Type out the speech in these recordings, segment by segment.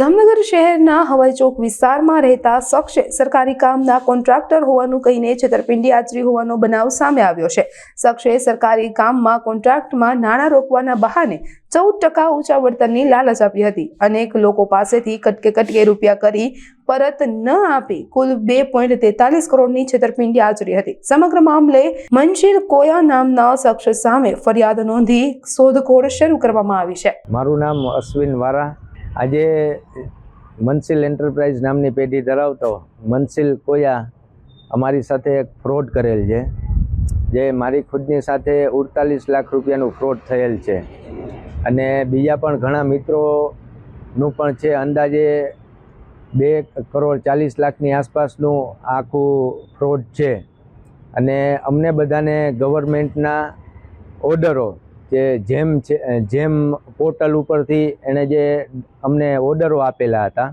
જામનગર શહેરના હવાઈ ચોક વિસ્તારમાં રહેતા શખ્સે સરકારી કામના કોન્ટ્રાક્ટર હોવાનું કહીને છેતરપિંડી આચરી હોવાનો બનાવ સામે આવ્યો છે। શખ્સે સરકારી કામમાં કોન્ટ્રાક્ટમાં નાણાં રોકવાના બહાને 14% ઊંચા વળતરની લાલચ આપી હતી। અનેક લોકો પાસેથી કટકે રૂપિયા કરી પરત ન આપી કુલ 2.43 કરોડની છેતરપિંડી આચરી હતી। સમગ્ર મામલે મનશીલ કોયા નામના શખ્સ સામે ફરિયાદ નોંધી શોધખોળ શરૂ કરવામાં આવી છે। મારું નામ અશ્વિન વારા। આજે મનશીલ એન્ટરપ્રાઇઝ નામની પેઢી ધરાવતો મનશીલ કોયા અમારી સાથે એક ફ્રોડ કરેલ છે, જે મારી ખુદની સાથે 48 લાખ રૂપિયાનું ફ્રોડ થયેલ છે અને બીજા પણ ઘણા મિત્રોનું પણ છે। અંદાજે 2.40 લાખની આસપાસનું આખું ફ્રોડ છે અને અમને બધાને ગવર્મેન્ટના ઓર્ડરો કે જેમ પોર્ટલ ઉપરથી એણે જે અમને ઓર્ડરો આપેલા હતા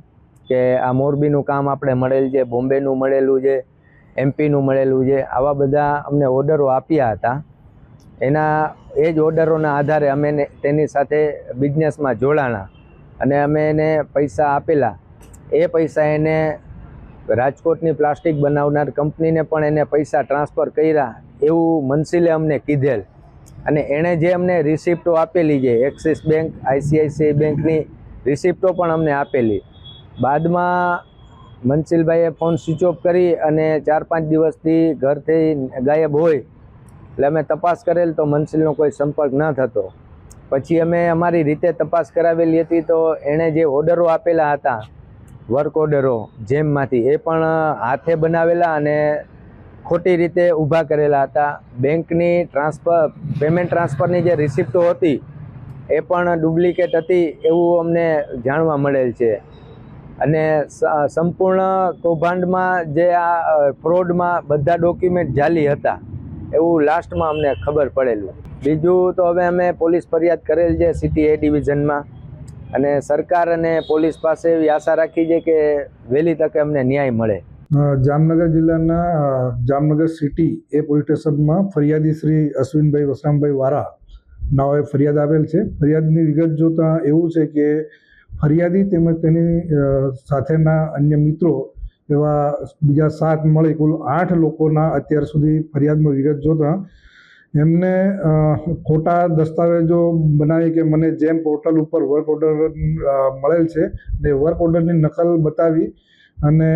કે આ મોરબીનું કામ આપણે મળેલ છે, બોમ્બેનું મળેલું છે, એમપીનું મળેલું છે, આવા બધા અમને ઓર્ડરો આપ્યા હતા। એ જ ઓર્ડરોના આધારે અમે તેની સાથે બિઝનેસમાં જોડાણા અને અમે એને પૈસા આપેલા। એ પૈસા એને રાજકોટની પ્લાસ્ટિક બનાવનાર કંપનીને પણ એને પૈસા ટ્રાન્સફર કર્યા એવું મનશીલે અમને કીધેલ અને એણે જે અમને રિસિપ્ટો આપેલી છે, એક્સિસ બેંક, ICICI બેંકની રિસિપ્ટો પણ અમને આપેલી। બાદમાં મનશીલભાઈએ ફોન સ્વિચ ઓફ કરી અને 4-5 દિવસથી ઘરથી ગાયબ હોય એટલે અમે તપાસ કરેલ તો મનશીલનો કોઈ સંપર્ક ન થતો। પછી અમે અમારી રીતે તપાસ કરાવેલી હતી તો એણે જે ઓર્ડરો આપેલા હતા વર્ક ઓર્ડરો જેમમાંથી એ પણ હાથે બનાવેલા અને ખોટી રીતે ઊભા કરેલા હતા। બેંકની પેમેન્ટ ટ્રાન્સફરની જે રિસિપ્ટો હતી એ પણ ડુપ્લિકેટ હતી એવું અમને જાણવા મળેલ છે અને સંપૂર્ણ કૌભાંડમાં જે આ ફ્રોડમાં બધા ડોક્યુમેન્ટ જાલી હતા એવું લાસ્ટમાં અમને ખબર પડેલું। બીજું તો હવે અમે પોલીસ ફરિયાદ કરેલ છે સિટી A ડિવિઝનમાં અને સરકાર અને પોલીસ પાસે એવી આશા રાખી છે કે વહેલી તકે અમને ન્યાય મળે। જામનગર જિલ્લાના જામનગર સિટી એ પોલીસ સ્ટેશનમાં ફરિયાદી શ્રી અશ્વિનભાઈ વસરામભાઈ વારા નાઓએ ફરિયાદ આવેલ છે। ફરિયાદની વિગત જોતાં એવું છે કે ફરિયાદી તેમજ તેની સાથેના અન્ય મિત્રો એવા બીજા 7 મળી કુલ 8 લોકોના અત્યાર સુધી ફરિયાદમાં વિગત જોતાં એમને ખોટા દસ્તાવેજો બનાવી કે મને જેમ પોર્ટલ ઉપર વર્ક ઓર્ડર મળેલ છે તે વર્ક ઓર્ડરની નકલ બતાવી અને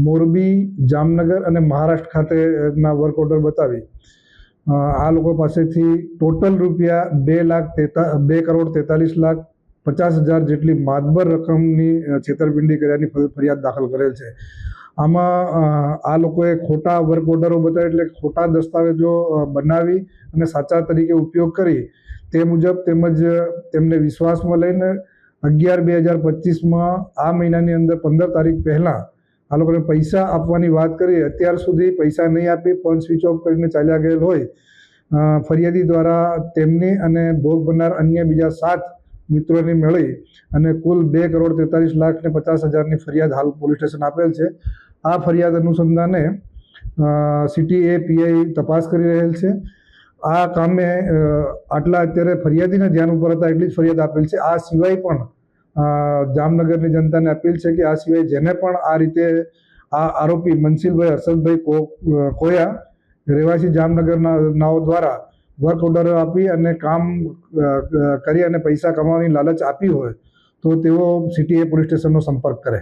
મોરબી, જામનગર અને મહારાષ્ટ્ર ખાતેના વર્ક ઓર્ડર બતાવી આ લોકો પાસેથી ટોટલ રૂપિયા 2,43,50,000 જેટલી માતબર રકમની છેતરપિંડી કર્યાની ફરિયાદ દાખલ કરેલ છે। આમાં આ લોકોએ ખોટા વર્ક ઓર્ડરો બતાવી એટલે ખોટા દસ્તાવેજો બનાવી અને સાચા તરીકે ઉપયોગ કરી તે મુજબ તેમજ તેમને વિશ્વાસમાં લઈને 11/2025માં આ મહિનાની અંદર 15 તારીખ પહેલાં આ લોકોને પૈસા આપવાની વાત કરી। અત્યાર સુધી પૈસા નહીં આપી ફોન સ્વિચ ઓફ કરીને ચાલ્યા ગયેલ હોય ફરિયાદી દ્વારા તેમની અને ભોગ બનનાર અન્ય બીજા 7 મિત્રોની મળી અને કુલ 2,43,50,000ની ફરિયાદ હાલ પોલીસ સ્ટેશન આપેલ છે। આ ફરિયાદ અનુસંધાને સિટી A PI તપાસ કરી રહેલ છે। આ કામે આટલા અત્યારે ફરિયાદીના ધ્યાન ઉપર હતા એટલી જ ફરિયાદ આપેલ છે। આ સિવાય પણ જામનગરની જનતાને અપીલ છે કે આ સિવાય જેને પણ આ રીતે આ આરોપી મનશીલભાઈ હર્ષદભાઈ કોયા રહેવાસી જામનગરના નાઓ દ્વારા વર્ક ઓર્ડરો આપી અને કામ કરી અને પૈસા કમાવાની લાલચ આપી હોય તો તેઓ સિટી A પોલીસ સ્ટેશનનો સંપર્ક કરે।